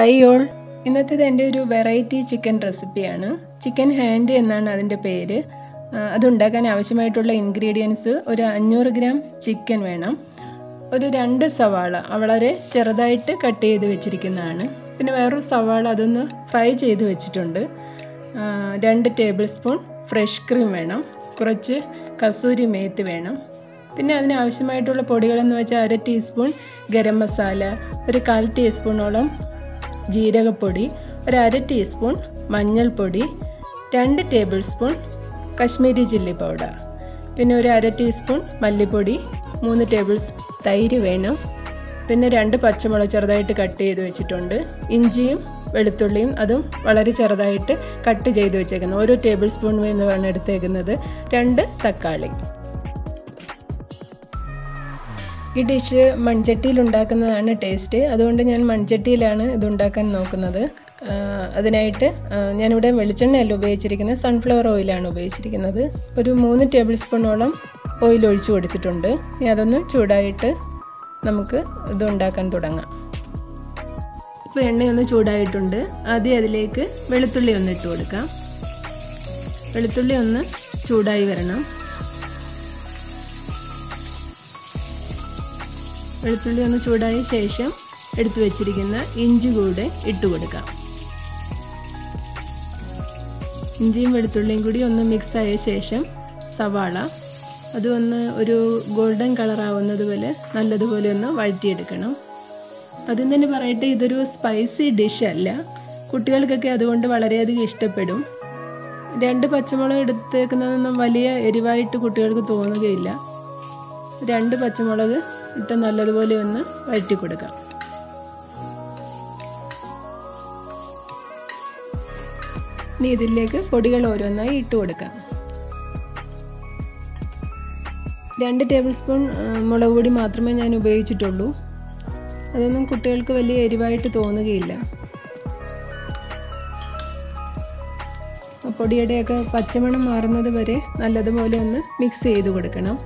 Hi all. ഇന്നത്തേത് എൻ്റെ ഒരു variety chicken റെസിപ്പിയാണ്. ചിക്കൻ ഹാൻഡി എന്നാണ് അതിൻ്റെ പേര്. അതുണ്ടാക്കാൻ ആവശ്യമായിട്ടുള്ള ഇൻഗ്രീഡിയൻസ് ഒരു 500 ഗ്രാം ചിക്കൻ വേണം. ഒരു 2 സവാള വളരെ ചെറുതായിട്ട് കട്ട് ചെയ്ത് വെച്ചിരിക്കുന്നതാണ്. പിന്നെ വേറൊരു സവാള അതൊന്ന് ഫ്രൈ ചെയ്ത് വെച്ചിട്ടുണ്ട്. 2 ടേബിൾ സ്പൂൺ ഫ്രഷ് ക്രീം വേണം. കുറച്ച് കസൂരി മേത്തി വേണം. പിന്നെ അതിന് ആവശ്യമായിട്ടുള്ള പൊടികളെന്ന് വെച്ചാൽ 1/2 ടീസ്പൂൺ ഗരം മസാല, ഒരു 1/4 ടീസ്പൂണോളം ജീരകപ്പൊടി, ഒരു 1/2 ടീസ്പൂൺ മഞ്ഞൾപ്പൊടി, 2 table spoon Kashmiri chilli powder, പിന്നെ ഒരു 1/2 ടീസ്പൂൺ മല്ലിപ്പൊടി, 3 ടേബിൾ സ്പൂൺ തൈര് വേണം. പിന്നെ 2 പച്ചമുളക് ചെറുതായിട്ട് കട്ട് ചെയ്ത് വെച്ചിട്ടുണ്ട്. ഇഞ്ചിയും വെളുത്തുള്ളിയും അതും വളരെ ചെറുതായിട്ട് കട്ട് ചെയ്ത് വെച്ചേക്കുന്നു. 1 ടേബിൾ സ്പൂൺ വേണം എടുത്തേക്കുന്നത്. 2 തക്കാളി. ഈ ഡിഷ് മൺചട്ടിയിൽ ഉണ്ടാക്കുന്നതാണ് ടേസ്റ്റ്. അതുകൊണ്ട് ഞാൻ മൺചട്ടിയിലാണ് ഇതുണ്ടാക്കാൻ നോക്കുന്നത്. അതിനായിട്ട് ഞാനിവിടെ വെളിച്ചെണ്ണയല്ല ഉപയോഗിച്ചിരിക്കുന്നത്, സൺഫ്ലവർ ഓയിലാണ് ഉപയോഗിച്ചിരിക്കുന്നത്. ഒരു 3 ടേബിൾ സ്പൂണോളം ഓയിൽ ഒഴിച്ചു കൊടുത്തിട്ടുണ്ട്. ഇനി അതൊന്ന് ചൂടായിട്ട് നമുക്ക് ഇതുണ്ടാക്കാൻ തുടങ്ങാം. ഇപ്പോൾ എണ്ണയൊന്ന് ചൂടായിട്ടുണ്ട്. ആദ്യം അതിലേക്ക് വെളുത്തുള്ളി ഒന്ന് ഇട്ട് കൊടുക്കാം. വെളുത്തുള്ളി ഒന്ന് ചൂടായി വരണം. വെളുത്തുള്ളി ഒന്ന് ചൂടായ ശേഷം എടുത്തു വെച്ചിരിക്കുന്ന ഇഞ്ചി കൂടെ ഇട്ട് കൊടുക്കാം. ഇഞ്ചിയും വെളുത്തുള്ളിയും കൂടി ഒന്ന് മിക്സ് ആയ ശേഷം സവാള അതൊന്ന് ഒരു ഗോൾഡൻ കളർ ആവുന്നത് പോലെ നല്ലതുപോലെ ഒന്ന് വഴറ്റിയെടുക്കണം. അതും തന്നെ പറയട്ടെ, ഇതൊരു സ്പൈസി ഡിഷ് അല്ല. കുട്ടികൾക്കൊക്കെ അതുകൊണ്ട് വളരെയധികം ഇഷ്ടപ്പെടും. 2 പച്ചമുളക് എടുത്തേക്കുന്നതൊന്നും വലിയ എരിവായിട്ട് കുട്ടികൾക്ക് തോന്നുകയില്ല. 2 പച്ചമുളക് ഇട്ട് നല്ലതുപോലെ ഒന്ന് വഴറ്റി കൊടുക്കാം. ഇനി ഇതിലേക്ക് പൊടികൾ ഓരോന്നായി ഇട്ട് കൊടുക്കാം. 2 ടേബിൾ സ്പൂൺ മുളക് പൊടി മാത്രമേ ഞാൻ ഉപയോഗിച്ചിട്ടുള്ളൂ. അതൊന്നും കുട്ടികൾക്ക് വലിയ എരിവായിട്ട് തോന്നുകയില്ല. പൊടിയുടെയൊക്കെ പച്ചമണം മാറുന്നത് വരെ നല്ലതുപോലെ ഒന്ന് മിക്സ് ചെയ്ത് കൊടുക്കണം.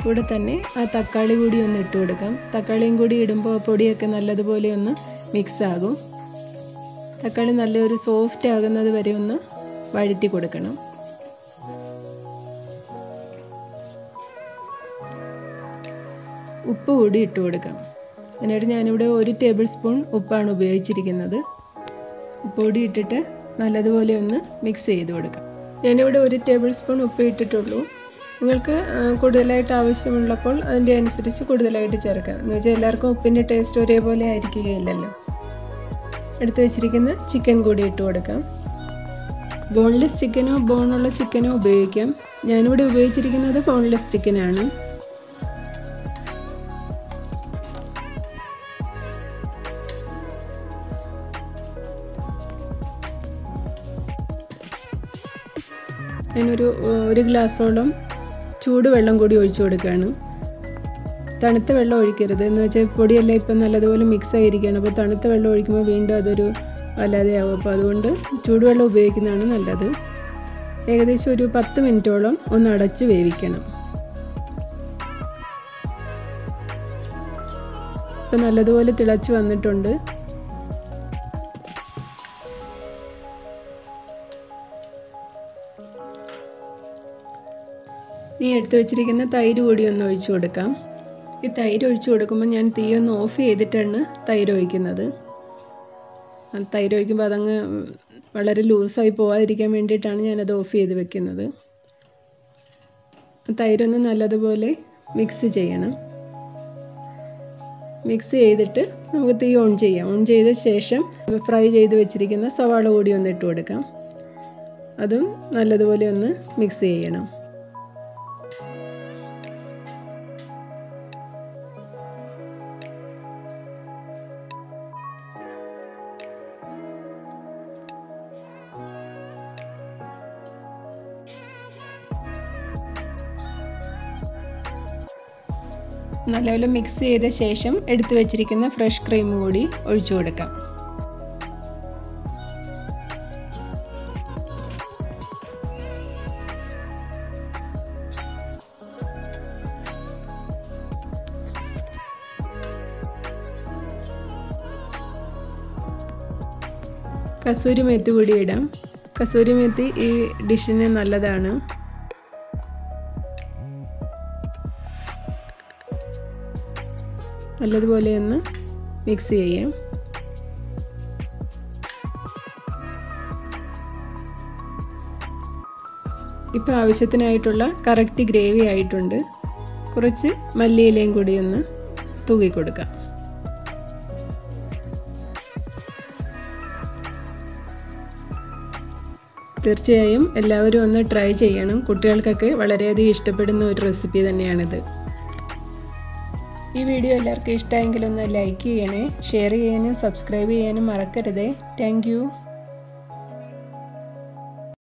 കൂടെ തന്നെ ആ തക്കാളി കൂടി ഒന്ന് ഇട്ട് കൊടുക്കാം. തക്കാളിയും കൂടി ഇടുമ്പോൾ പൊടിയൊക്കെ നല്ലതുപോലെ ഒന്ന് മിക്സ് ആകും. തക്കാളി നല്ലൊരു സോഫ്റ്റ് ആകുന്നത് വരെ ഒന്ന് വഴറ്റി കൊടുക്കണം. ഉപ്പ് കൂടി ഇട്ട് കൊടുക്കാം. എന്നിട്ട് ഞാനിവിടെ 1 ടേബിൾ സ്പൂൺ ഉപ്പാണ് ഉപയോഗിച്ചിരിക്കുന്നത്. ഉപ്പ് കൂടി ഇട്ടിട്ട് നല്ലതുപോലെ ഒന്ന് മിക്സ് ചെയ്ത് കൊടുക്കാം. ഞാനിവിടെ 1 ടേബിൾ സ്പൂൺ ഉപ്പ് ഇട്ടിട്ടുള്ളൂ. നിങ്ങൾക്ക് കൂടുതലായിട്ട് ആവശ്യമുള്ളപ്പോൾ അതിൻ്റെ അനുസരിച്ച് കൂടുതലായിട്ട് ചേർക്കാം. എന്ന് വെച്ചാൽ എല്ലാവർക്കും ഉപ്പിൻ്റെ ടേസ്റ്റ് ഒരേപോലെ ആയിരിക്കുകയില്ലല്ലോ. എടുത്തു വെച്ചിരിക്കുന്ന ചിക്കൻ കൂടി ഇട്ട് കൊടുക്കാം. ബോൺലെസ് ചിക്കനോ ബോണുള്ള ചിക്കനോ ഉപയോഗിക്കാം. ഞാനിവിടെ ഉപയോഗിച്ചിരിക്കുന്നത് ബോൺലെസ് ചിക്കനാണ്. ഞാനൊരു 1 ഗ്ലാസ്സോളം ചൂടുവെള്ളം കൂടി ഒഴിച്ചു കൊടുക്കുകയാണ്. തണുത്ത വെള്ളം ഒഴിക്കരുത്. എന്ന് വെച്ചാൽ പൊടിയെല്ലാം ഇപ്പം നല്ലതുപോലെ മിക്സ് ആയിരിക്കുകയാണ്. അപ്പോൾ തണുത്ത വെള്ളം ഒഴിക്കുമ്പോൾ വീണ്ടും അതൊരു വല്ലാതെയാവും. അപ്പോൾ അതുകൊണ്ട് ചൂടുവെള്ളം ഉപയോഗിക്കുന്നതാണ് നല്ലത്. ഏകദേശം ഒരു 10 മിനിറ്റോളം ഒന്ന് അടച്ച് വേവിക്കണം. ഇപ്പം നല്ലതുപോലെ തിളച്ച് വന്നിട്ടുണ്ട്. ഈ എടുത്തു വെച്ചിരിക്കുന്ന തൈര് കൂടി ഒന്ന് ഒഴിച്ചു കൊടുക്കാം. ഈ തൈര് ഒഴിച്ചു കൊടുക്കുമ്പോൾ ഞാൻ തീ ഒന്ന് ഓഫ് ചെയ്തിട്ടാണ് തൈര് ഒഴിക്കുന്നത്. തൈര് ഒഴിക്കുമ്പോൾ അതങ്ങ് വളരെ ലൂസായി പോകാതിരിക്കാൻ വേണ്ടിയിട്ടാണ് ഞാനത് ഓഫ് ചെയ്ത് വെക്കുന്നത്. തൈരൊന്ന് നല്ലതുപോലെ മിക്സ് ചെയ്യണം. മിക്സ് ചെയ്തിട്ട് നമുക്ക് തീ ഓൺ ചെയ്യാം. ഓൺ ചെയ്ത ശേഷം ഫ്രൈ ചെയ്ത് വെച്ചിരിക്കുന്ന സവാള കൂടി ഒന്ന് ഇട്ട് കൊടുക്കാം. അതും നല്ലതുപോലെ ഒന്ന് മിക്സ് ചെയ്യണം. നല്ലപോലെ മിക്സ് ചെയ്ത ശേഷം എടുത്തു വെച്ചിരിക്കുന്ന ഫ്രഷ് ക്രീം കൂടി ഒഴിച്ചു കൊടുക്കാം. കസൂരി മേത്തി കൂടി ഇടാം. കസൂരി മേത്തി ഈ ഡിഷിന് നല്ലതാണ്. നല്ലതുപോലെ ഒന്ന് മിക്സ് ചെയ്യാം. ഇപ്പോൾ ആവശ്യത്തിനായിട്ടുള്ള കറക്റ്റ് ഗ്രേവി ആയിട്ടുണ്ട്. കുറച്ച് മല്ലിയിലയും കൂടി ഒന്ന് തൂക്കി കൊടുക്കാം. തീർച്ചയായും എല്ലാവരും ഒന്ന് ട്രൈ ചെയ്യണം. കുട്ടികൾക്കൊക്കെ വളരെയധികം ഇഷ്ടപ്പെടുന്ന ഒരു റെസിപ്പി തന്നെയാണിത്. ഈ വീഡിയോ എല്ലാവർക്കും ഇഷ്ടമായെങ്കിൽ ഒന്ന് ലൈക്ക് ചെയ്യണേ, ഷെയർ ചെയ്യാനും സബ്സ്ക്രൈബ് ചെയ്യാനും മറക്കരുതേ. Thank you.